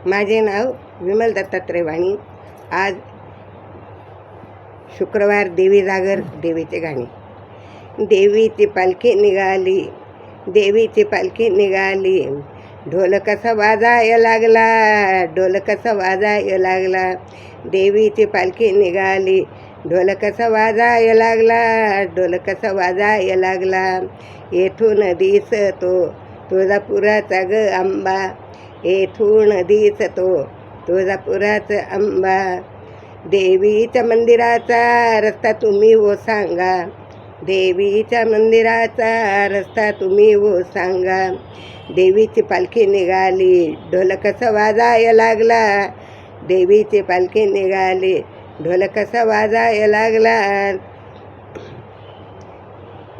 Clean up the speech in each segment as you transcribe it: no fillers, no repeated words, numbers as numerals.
माझे नाव विमल दत्तात्रय वाणी. आज शुक्रवार, देवी जागर, देवीचे गाणे. देवीची पालखी निघाली, देवीची पालखी निघाली, ढोल कसा वाजाय लागला, ढोल कसा वाजाय लागला. देवीची पालखी निघाली, ढोल कसा वाजाय लागला, ढोल कसा वाजाय लागला. येथून दिसतो तुळजापुराचा ग आंबा, येथून दिसतो तुळजापुराचा आंबा. देवीच्या मंदिराचा रस्ता तुम्ही हो सांगा, देवीच्या मंदिराचा रस्ता तुम्ही हो सांगा. देवीची पालखी निघाली, ढोल कसा वाजाय लागला, देवीची पालखी निघाली, ढोल कसा वाजाय लागला.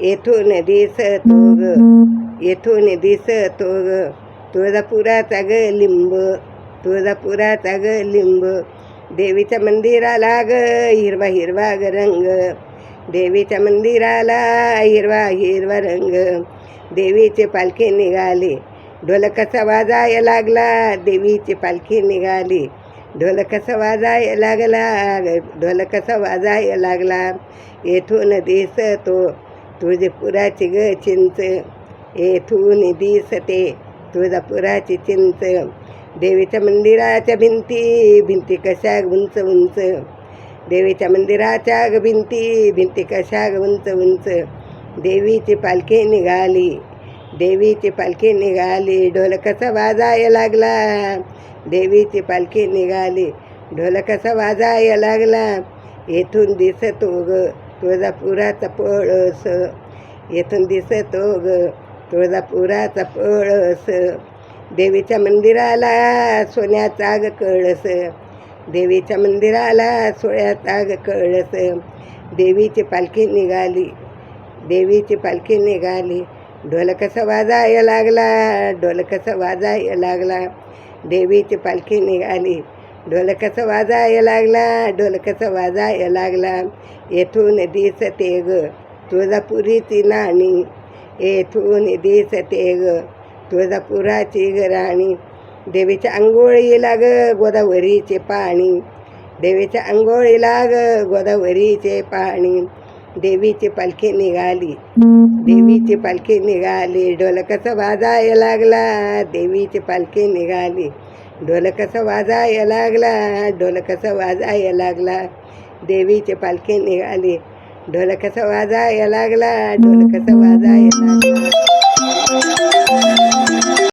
येथून दिसतो ग, येथून दिसतो ग तुळजापुराचा ग लिंब, तुळजापुराचा ग लिंब. देवीच्या मंदिराला ग हिरवा हिरवा ग रंग, देवीच्या मंदिराला हिरवा हिरवा रंग. देवीची पालखी निघाली, ढोल कसा वाजाय लागला, देवीची पालखी निघाली, ढोल कसा वाजाय लागला, ढोल कसा वाजाय लागला. येथून दिसतो तुळजापुराची ग चिंच, येथून दिसते तुळजापुराची चिंच. देवीच्या मंदिराच्या भिंती, भिंती कशा उंच उंच, देवीच्या मंदिराच्या ग भिंती, भिंती कशा उंच उंच. देवीची पालखी निघाली, देवीची पालखी निघाली, ढोल कसा वाजाय लागला, देवीची पालखी निघाली, ढोल कसा वाजाय लागला. येथून दिसतो ग तुळजापुराचा पळस, येथून दिसतो ग तुळजापुराचा पळस. देवीच्या मंदिराला सोन्याचा ग कळस, देवीच्या मंदिराला सोन्याचा ग कळस. देवीची पालखी निघाली, देवीची पालखी निघाली, ढोल कसा वाजाय लागला, ढोल कसा वाजाय लागला. देवीची पालखी निघाली, ढोल कसा वाजाय लागला, ढोल कसा वाजाय लागला. येथून दिसते ग तुळजापुरीची नाणी, येथून दिसते ग तुळजापुराची ग राणी. देवीच्या अंघोळीला ग गोदावरीचे पाणी, देवीच्या अंघोळीला ग गोदावरीचे पाणी. देवीची पालखी निघाली, देवीची पालखी निघाली, ढोल कसा वाजाय लागला, देवीची पालखी निघाली, ढोल कसा वाजाय लागला, ढोल कसा वाजाय लागला. देवीची पालखी निघाली, ढोल कसा वाजाय लागला, ढोल कसा वाजाय लागला.